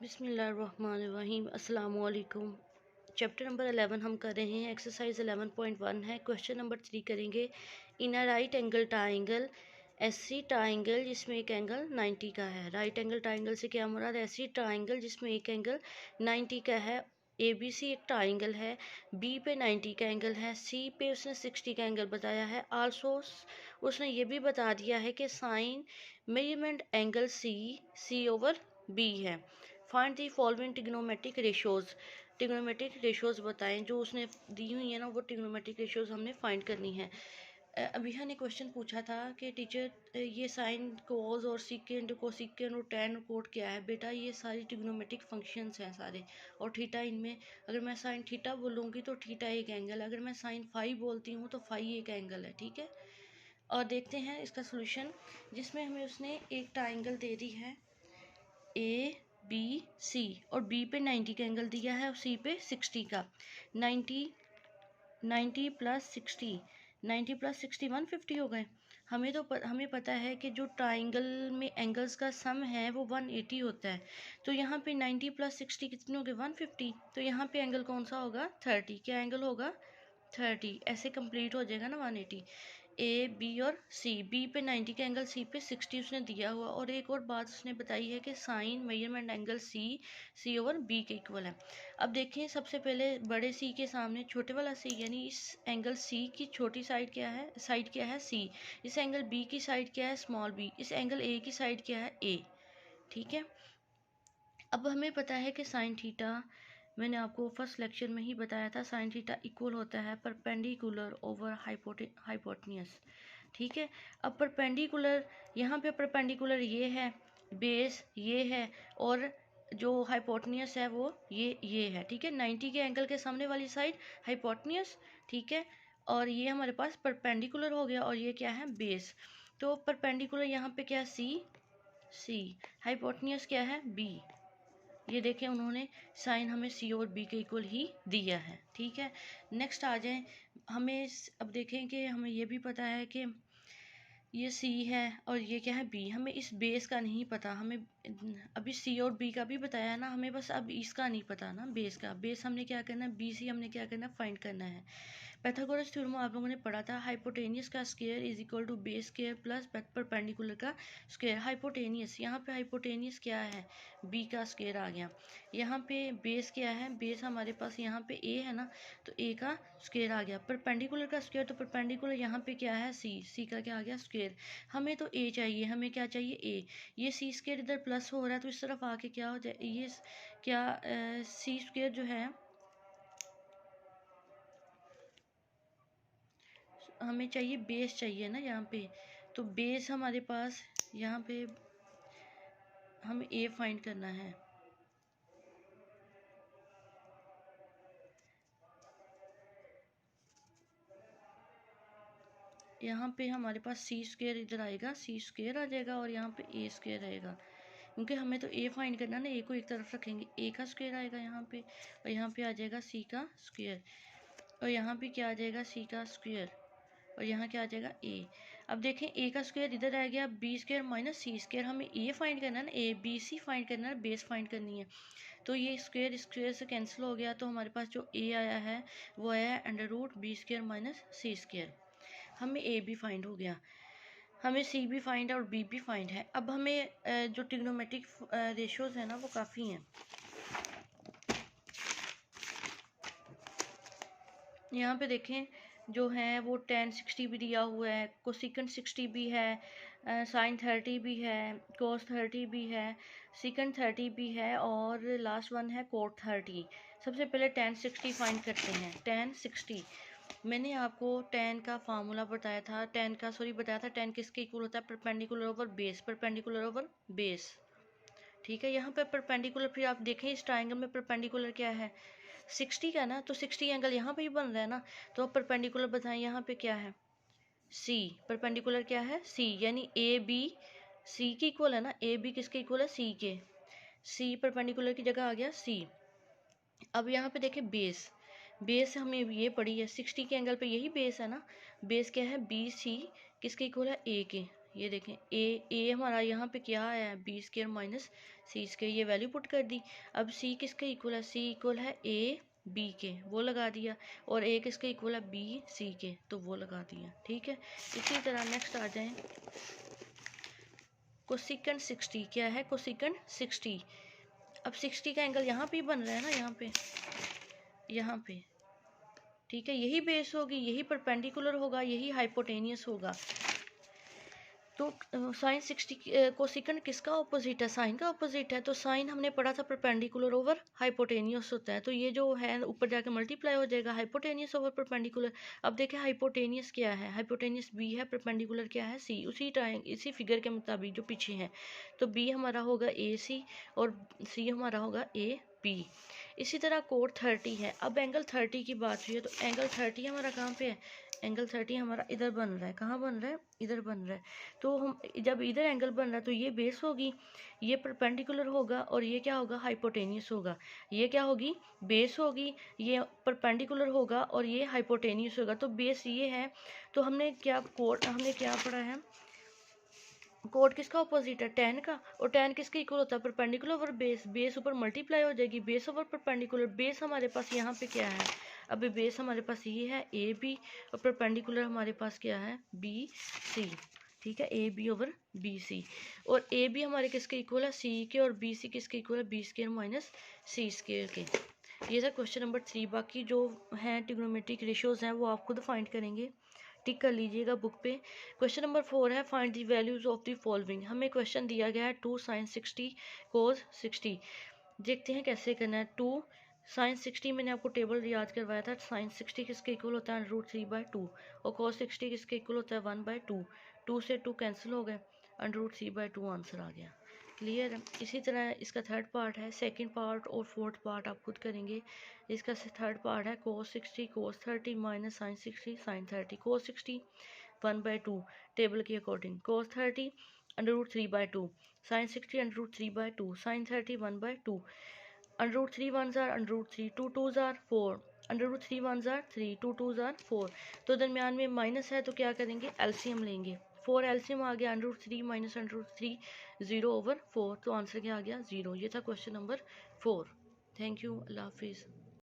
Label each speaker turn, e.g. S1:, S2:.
S1: बिस्मिल्लाहिर्रहमानिर्रहीम। अस्सलाम वालेकुम। चैप्टर नंबर 11 हम कर रहे हैं। एक्सरसाइज 11.1 है। क्वेश्चन नंबर 3 करेंगे। इन अ राइट एंगल ट्राइंगल ऐसी ट्राइंगल जिसमें एक एंगल 90 का है। राइट एंगल ट्राइंगल से क्या मुराद? ऐसी ट्राइंगल जिसमें एक एंगल 90 का है। ए बी सी एक ट्राइंगल है, बी पे 90 का एंगल है, सी पे उसने 60 का एंगल बताया है। आल्सो उसने ये भी बता दिया है कि sine measurement angle C over B है। Find the following trigonometric ratios. Trigonometric ratios बताएं जो उसने दी हुई है ना, वो ट्रिग्नोमेट्रिक रेशोज़ हमने फाइंड करनी है। अभी ने क्वेश्चन पूछा था कि टीचर ये साइन कोस और सीकेंड कोसिकेंड और टैन और कोट क्या है। बेटा ये सारी ट्रिग्नोमेट्रिक फंक्शंस हैं सारे, और थीटा इनमें। अगर मैं साइन थीटा बोलूँगी तो थीटा एक एंगल है, अगर मैं साइन फाई बोलती हूँ तो फाई एक एंगल है। ठीक है, और देखते हैं इसका सोल्यूशन, जिसमें हमें उसने एक ट्राइंगल दे दी है ए बी सी, और बी पे 90 का एंगल दिया है और सी पे 60 का। 90 प्लस 60, 90 प्लस 60 150 हो गए। हमें पता है कि जो ट्राइंगल में एंगल्स का सम है वो 180 होता है। तो यहाँ पे 90 प्लस 60 कितने हो गए? 150। तो यहाँ पे एंगल कौन सा होगा? 30। क्या एंगल होगा? 30। ऐसे कंप्लीट हो जाएगा ना 180। ए बी और सी, बी पे 90 का एंगल, सी पे 60 उसने दिया हुआ। और एक और बात उसने बताई है कि sine measurement angle C over B के इक्वल है। अब देखें, सबसे पहले बड़े सी के सामने छोटे वाला सी, यानी इस एंगल सी की छोटी साइड क्या है? साइड क्या है? सी। इस एंगल बी की साइड क्या है? Small B. इस एंगल ए की साइड क्या है? ए। ठीक है, अब हमें पता है कि साइन थीटा, मैंने आपको फर्स्ट लेक्चर में ही बताया था, साइन थीटा इक्वल होता है परपेंडिकुलर ओवर हाइपोटेन्यूस। ठीक है, अब परपेंडिकुलर, यहाँ पे परपेंडिकुलर ये है, बेस ये है, और जो हाइपोटेन्यूस है वो ये है। ठीक है, 90 के एंगल के सामने वाली साइड हाइपोटेन्यूस। ठीक है, और ये हमारे पास परपेंडिकुलर हो गया, और ये क्या है? बेस। तो परपेंडिकुलर यहाँ पे क्या? सी। हाइपोटेन्यूस क्या है? बी। ये देखें, उन्होंने साइन हमें सी और बी के इक्वल ही दिया है। ठीक है, नेक्स्ट आ जाएं। हमें अब देखें कि हमें ये भी पता है कि ये सी है और ये क्या है? बी। हमें इस बेस का नहीं पता, हमें अभी सी और बी का भी बताया ना, हमें बस अब इसका नहीं पता ना, बेस का। बेस हमने क्या करना है? बी सी हमने क्या करना है? फाइंड करना है। पाइथागोरस थ्योरम आप लोगों ने पढ़ा था, हाइपोटेनियस का square is equal to base square plus perpendicular का स्क्वायर। हाइपोटेनियस, यहाँ पे हाइपोटेनियस क्या है? बी का स्क्वायर आ गया। यहाँ पे बेस क्या है? बेस हमारे पास यहाँ पे ए है ना, तो ए का स्क्वायर आ गया। परपेंडिकुलर का स्क्वायर, तो परपेंडिकुलर यहाँ पे क्या है? सी का क्या आ गया? स्क्वायर। हमें तो ए चाहिए, हमें क्या चाहिए? ए। ये सी स्क्वायर इधर प्लस हो रहा है, तो इस तरफ आके क्या हो जाए? ये क्या सी स्क्वायर जो है, हमें चाहिए बेस चाहिए ना यहाँ पे, तो बेस हमारे पास यहाँ पे हमें ए फाइंड करना है। यहाँ पे हमारे पास सी स्क्वायर इधर आएगा, सी स्क्वायर आ जाएगा, और यहाँ पे ए स्क्वायर रहेगा, क्योंकि हमें तो ए फाइंड करना ना। ए को एक तरफ रखेंगे, ए का स्क्वायर आएगा यहाँ पे, और यहाँ पे आ जाएगा सी का स्क्वायर, और यहाँ पे क्या आ जाएगा? सी का स्क्वायर, और यहाँ क्या आ जाएगा? ए। अब देखें, ए का स्क्वायर इधर आ गया, B square minus C square. हमें ए फाइंड करना है ना, ए बी सी फाइंड करना है, बेस फाइंड करनी है। तो ये स्क्वायर स्क्वायर से कैंसिल हो गया, तो हमारे पास जो ए आया है वो आया है under root B square minus C square. हमें ए भी फाइंड हो गया, हमें सी भी फाइंड है और बी भी फाइंड है। अब हमें जो ट्रिग्नोमेट्रिक रेशियोज है ना, वो काफ़ी हैं। यहाँ पे देखें, जो है वो tan 60 भी दिया हुआ है, कोसिकेंड 60 भी है, साइन 30 भी है, कोस 30 भी है, सिकेंड 30 भी है, और लास्ट वन है कोट 30। सबसे पहले tan 60 फाइंड करते हैं। tan 60, मैंने आपको tan का फार्मूला बताया था, बताया था tan किसके इक्वल होता है? Perpendicular over base, perpendicular over base. ठीक है, यहाँ पे परपेंडिकुलर, फिर आप देखें इस ट्राइंगल में परपेंडिकुलर क्या है? 60 का ना, तो 60 एंगल यहाँ पे ही बन रहा है ना, तो आप परपेंडिकुलर बताएं यहाँ पे क्या है? सी। परपेंडिकुलर क्या है? सी, यानी ए बी सी की इक्वल है ना, ए बी किसके इक्वल है? सी के। सी परपेंडिकुलर की जगह आ गया सी। अब यहाँ पे देखें बेस, बेस हमें ये पड़ी है 60 के एंगल पे, यही बेस है ना। बेस क्या है? बी सी किसके इक्वल है? ए के। ये देखें, ए हमारा यहाँ पे क्या आया है? B square minus C square, ये वैल्यू पुट कर दी। अब सी किसके इक्वल है, सी इक्वल है ए बी के, वो लगा दिया, और ए किसके इक्वल है, बी सी के, तो वो लगा दिया। ठीक है, इसी तरह नेक्स्ट आ जाएं कोसिकेंड 60। क्या है कोसिकेंड 60। अब 60 का एंगल यहाँ पे बन रहा है ना, यहाँ पे ठीक है, यही बेस होगी, यही परपेंडिकुलर होगा, यही हाइपोटेनियस होगा। तो साइन 60 कोसिकेंड किसका ऑपोजिट है, साइन का ऑपोजिट है। तो साइन हमने पढ़ा था परपेंडिकुलर ओवर हाइपोटेनियस होता है, तो ये जो है ऊपर जाके मल्टीप्लाई हो जाएगा, हाइपोटेनियस ओवर परपेंडिकुलर। अब देखें हाइपोटेनियस क्या है, हाइपोटेनियस बी है, परपेंडिकुलर क्या है, सी। इसी फिगर के मुताबिक जो पीछे है, तो बी हमारा होगा ए सी और सी हमारा होगा ए बी। इसी तरह कोड 30 है। अब एंगल 30 की बात हुई है, तो एंगल 30 हमारा कहाँ पे है, एंगल 30 हमारा इधर बन रहा है, कहाँ बन रहा है, इधर बन रहा है। तो हम जब इधर एंगल बन रहा है तो ये बेस होगी, ये परपेंडिकुलर होगा, और ये क्या होगा, हाइपोटेनियस होगा। ये क्या होगी, बेस होगी, ये परपेंडिकुलर होगा, और ये हाइपोटेनियस होगा। तो बेस ये है। तो हमने क्या पढ़ा है, कोड किसका ऑपोजिट है, टेन का, और टेन किसके इक्वल होता है, परपेंडिकुलर ओवर बेस। बेस ऊपर मल्टीप्लाई हो जाएगी, बेस ओवर परपेंडिकुलर। बेस हमारे पास यहाँ पे क्या है, अभी बेस हमारे पास ये है ए बी, और परपेंडिकुलर हमारे पास क्या है, बी सी। ठीक है, A B over B C, और ए बी हमारे किसके इक्वल है, सी के, और बी सी किसके इक्वल है, B square minus C square के। ये था क्वेश्चन नंबर 3। बाकी जो हैं ट्रिग्नोमेट्रिक रेशियोज हैं वो आप खुद फाइंड करेंगे, टिक कर लीजिएगा बुक पे। क्वेश्चन नंबर 4 है find the values of the following. हमें क्वेश्चन दिया गया है 2 sin 60 cos 60। देखते हैं कैसे करना है। 2 sin 60 मैंने आपको टेबल याद करवाया था, sin 60 किसके इक्वल होता है, √3/2, और cos 60 किसके इक्वल होता है, 1/2। 2 से 2 कैंसिल हो गए, √3/2 आंसर आ गया। क्लियर है। इसी तरह इसका थर्ड पार्ट है, सेकंड पार्ट और फोर्थ पार्ट आप खुद करेंगे। इसका थर्ड पार्ट है cos 60 cos 30 minus sin 60 sin 30। cos 60 1/2 table के according, cos 30 √3/2, sin 60 √3/2, sin 30 1/2, √3 1s are √3, 2 2s are 4, √3 1s are 3, 2 2s are 4। तो दरमियान में माइनस है तो क्या करेंगे, एलसीएम लेंगे। 4 एलसीएम आ गया, √3 माइनस √3 0/4, तो आंसर क्या आ गया, 0। ये था क्वेश्चन नंबर 4। थैंक यू, अल्लाह हाफिज़।